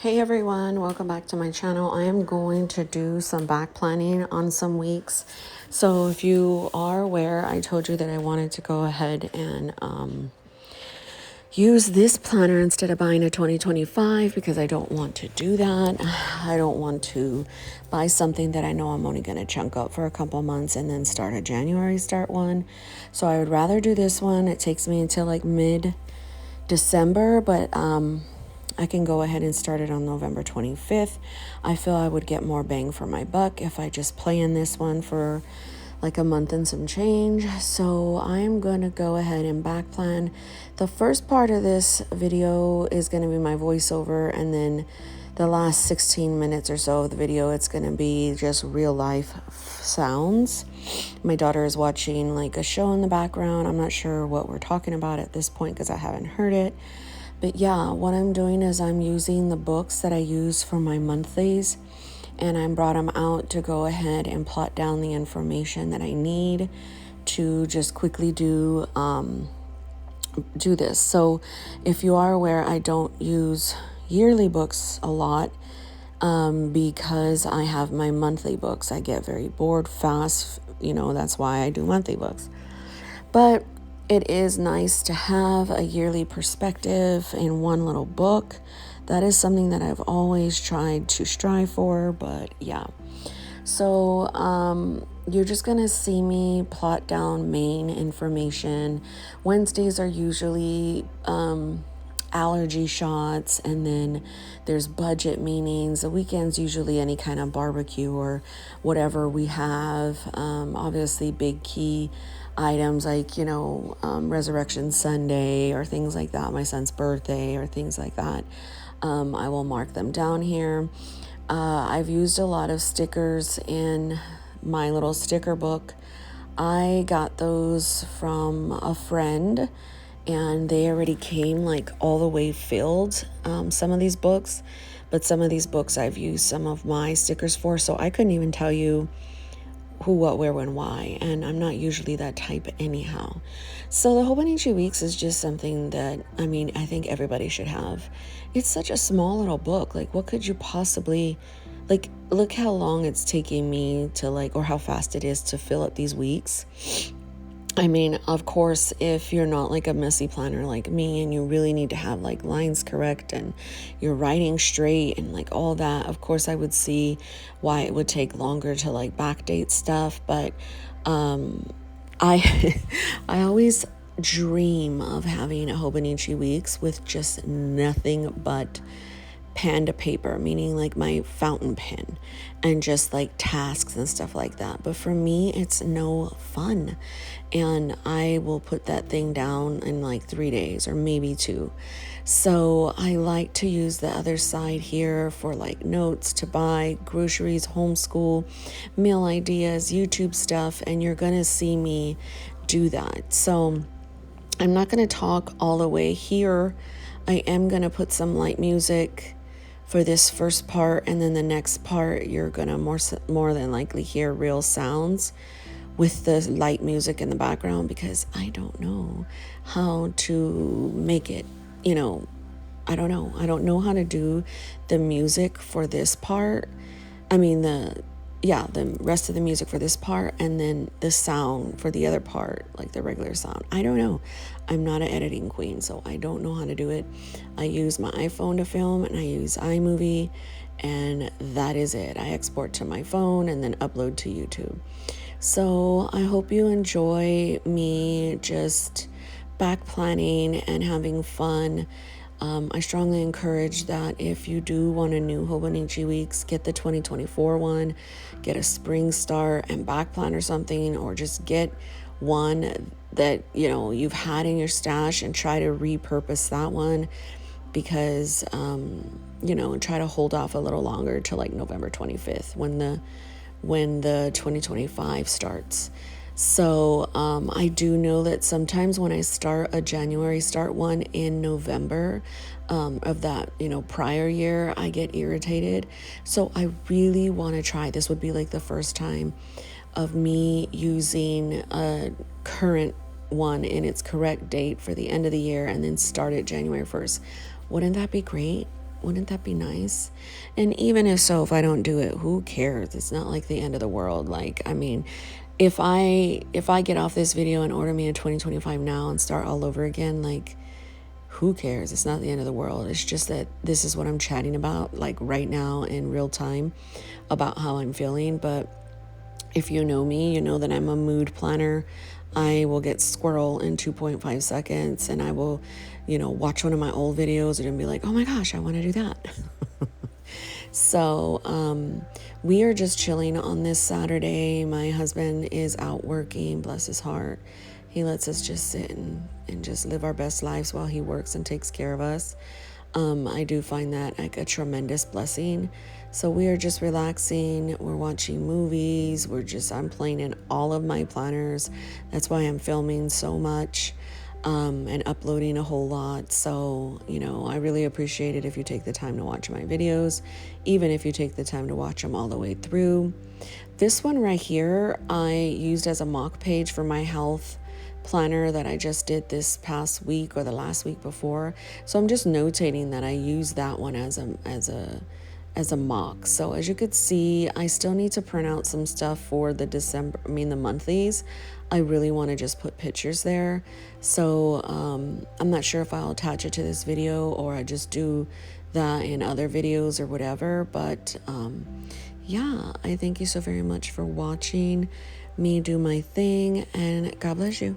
Hey everyone, welcome back to my channel. I am going to do some back planning on some weeks. So if you are aware, I told you that I wanted to go ahead and use this planner instead of buying a 2025 because I don't want to do that. I don't want to buy something that I know I'm only going to chunk up for a couple months and then start a January start one. So I would rather do this one. It takes me until like mid-December, but I can go ahead and start it on November 25th. I feel I would get more bang for my buck if I just play in this one for like a month and some change. So I'm going to go ahead and back plan. The first part of this video is going to be my voiceover, and then the last 16 minutes or so of the video, it's going to be just real life sounds. My daughter is watching like a show in the background. I'm not sure what we're talking about at this point because I haven't heard it. But yeah, what I'm doing is I'm using the books that I use for my monthlies, and I brought them out to go ahead and plot down the information that I need to just quickly do this. So if you are aware, I don't use yearly books a lot because I have my monthly books. I get very bored fast, that's why I do monthly books. But it is nice to have a yearly perspective in one little book. That is something that I've always tried to strive for, but yeah. So you're just going to see me plot down main information. Wednesdays are usually allergy shots, and then there's budget meanings. The weekends usually any kind of barbecue or whatever we have. Obviously big key items like Resurrection Sunday or things like that, my son's birthday or things like that. I will mark them down here. I've used a lot of stickers in my little sticker book. I got those from a friend, and they already came like all the way filled, some of these books, but some of these books I've used some of my stickers for, so I couldn't even tell you who, what, where, when, why, and I'm not usually that type anyhow. So the Hobonichi Weeks is just something that, I think everybody should have. It's such a small little book. Like, what could you possibly, look how long it's taking me to or how fast it is to fill up these weeks. Of course, if you're not like a messy planner like me and you really need to have like lines correct and you're writing straight and like all that, of course I would see why it would take longer to like backdate stuff. But I I always dream of having a Hobonichi Weeks with just nothing but pen to paper, meaning like my fountain pen, and just like tasks and stuff like that. But for me, it's no fun, and I will put that thing down in like 3 days or maybe 2. So I like to use the other side here for like notes to buy, groceries, homeschool, meal ideas, YouTube stuff, and you're gonna see me do that. So I'm not gonna talk all the way here. I am gonna put some light music for this first part, and then the next part you're gonna more than likely hear real sounds with the light music in the background, because I don't know how to make it, I don't know how to do the music for this part. The rest of the music for this part, and then the sound for the other part, like the regular sound. I don't know. I'm not an editing queen, so I don't know how to do it. I use my iPhone to film, and I use iMovie, and that is it. I export to my phone and then upload to YouTube. So I hope you enjoy me just back planning and having fun. I strongly encourage that if you do want a new Hobonichi Weeks, get the 2024 one, get a spring start and back plan or something, or just get one that you've had in your stash and try to repurpose that one, because try to hold off a little longer to like November 25th when the 2025 starts. So I do know that sometimes when I start a January start one in November of that, prior year, I get irritated. So I really want to try. This would be like the first time of me using a current one in its correct date for the end of the year and then start it January 1st. Wouldn't that be great? Wouldn't that be nice? And even if so, if I don't do it, who cares? It's not like the end of the world. Like, I mean, if I get off this video and order me a 2025 now and start all over again, like, who cares? It's not the end of the world. It's just that this is what I'm chatting about, like right now in real time, about how I'm feeling. But if you know me, you know that I'm a mood planner. I will get squirrel in 2.5 seconds, and I will, watch one of my old videos and be like, oh my gosh, I want to do that. So we are just chilling on this Saturday. My husband is out working, bless his heart. He lets us just sit and just live our best lives while he works and takes care of us. I do find that like a tremendous blessing. So we are just relaxing. We're watching movies. I'm playing in all of my planners. That's why I'm filming so much. And uploading a whole lot. So, I really appreciate it if you take the time to watch my videos, even if you take the time to watch them all the way through. This one right here, I used as a mock page for my health planner that I just did this past week or the last week before. So I'm just notating that I used that one as a mock. So as you could see, I still need to print out some stuff for the the monthlies. I really want to just put pictures there. So I'm not sure if I'll attach it to this video or I just do that in other videos or whatever. But yeah, I thank you so very much for watching me do my thing, and God bless you.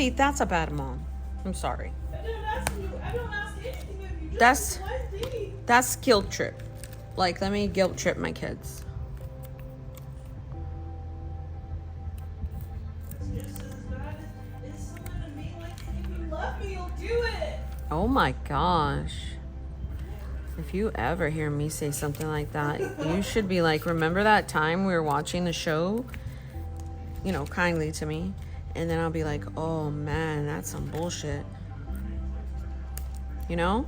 See, that's a bad mom. I'm sorry. I don't ask you. I don't ask anything of you. Just That's- one thing. That's guilt trip. Like, let me guilt trip my kids. It's just as bad as someone to me. Like, if you love me, you'll do it. Oh my gosh. If you ever hear me say something like that, you should be like, remember that time we were watching the show? You know, kindly to me. And then I'll be like, oh man, that's some bullshit. You know?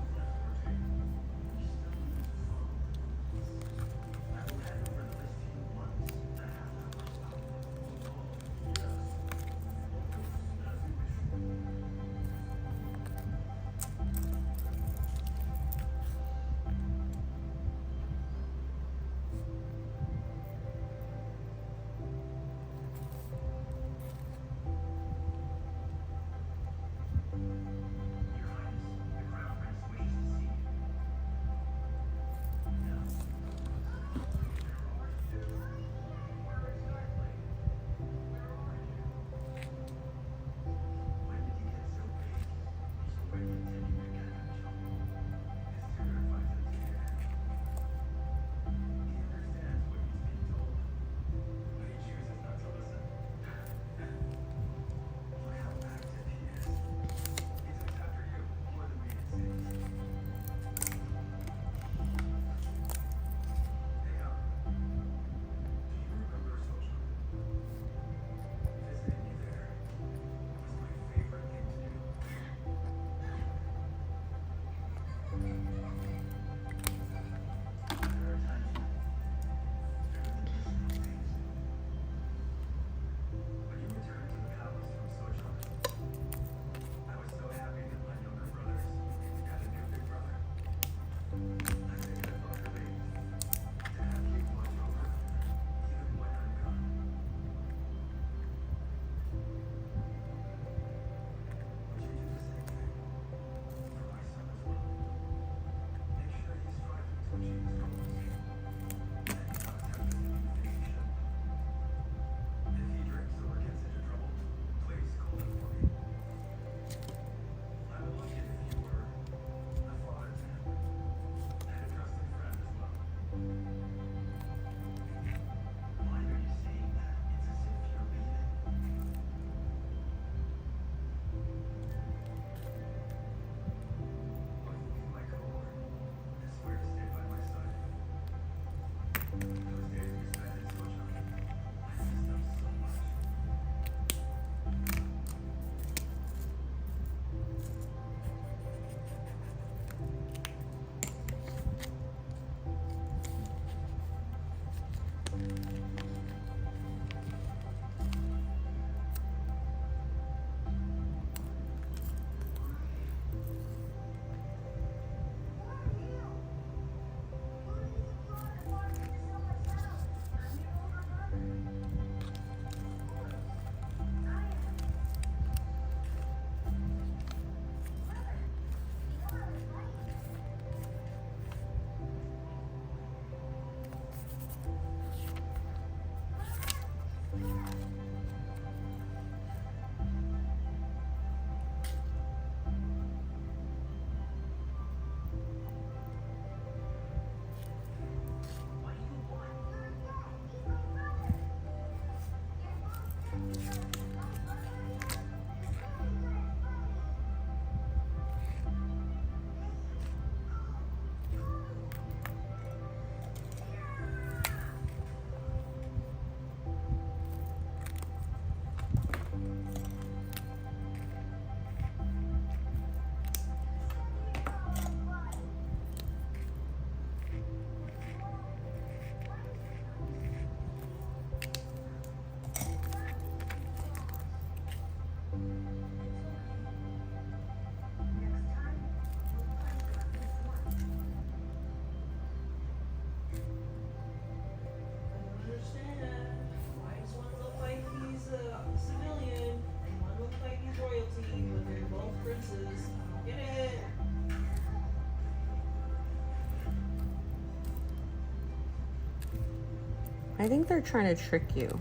I think they're trying to trick you.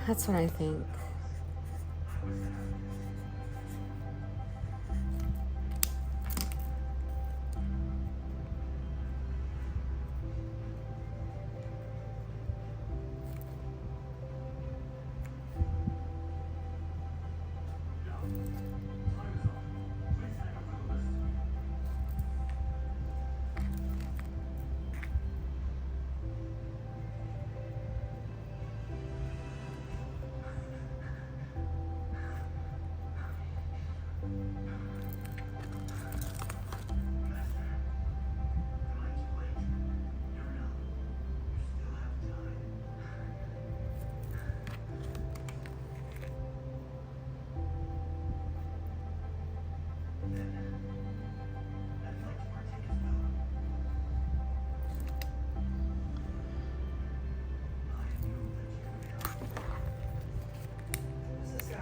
That's what I think. Who's this guy?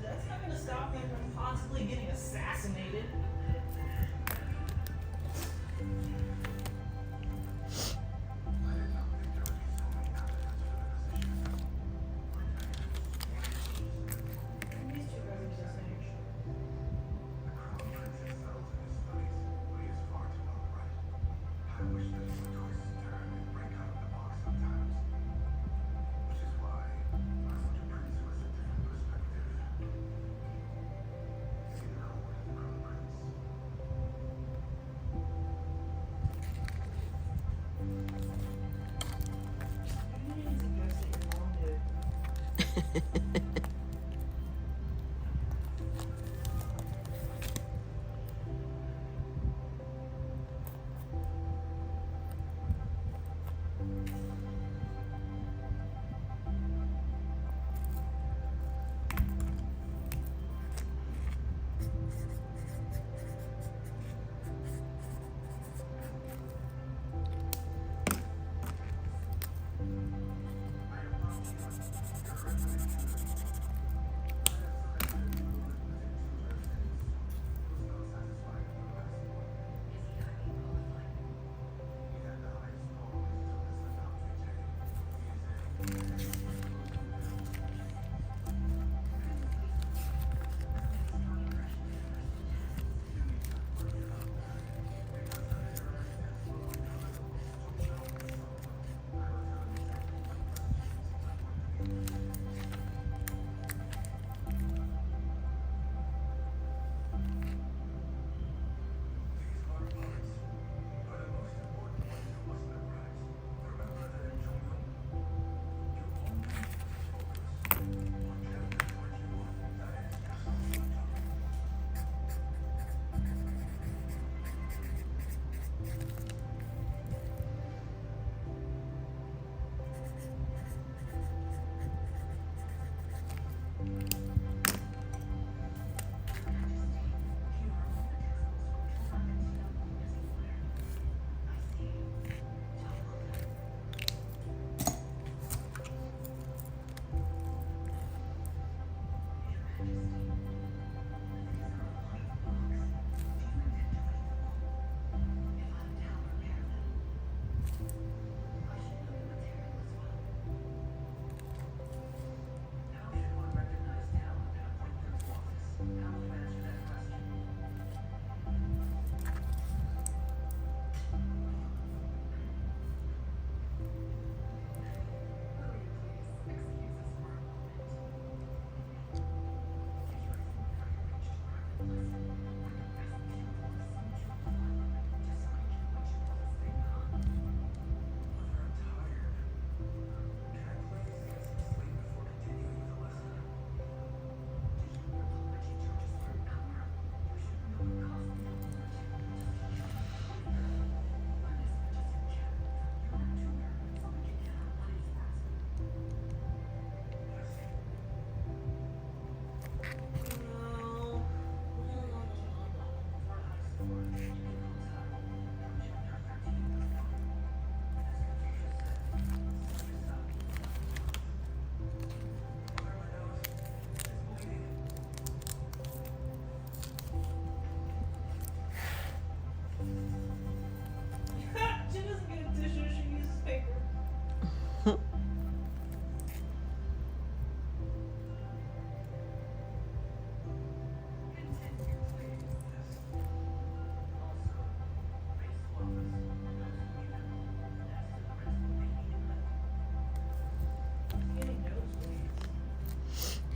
That's not gonna stop me from possibly getting assassinated. These two guys are the same. You need to guess that your mom did.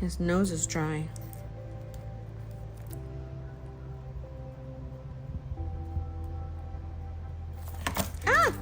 His nose is dry. Ah!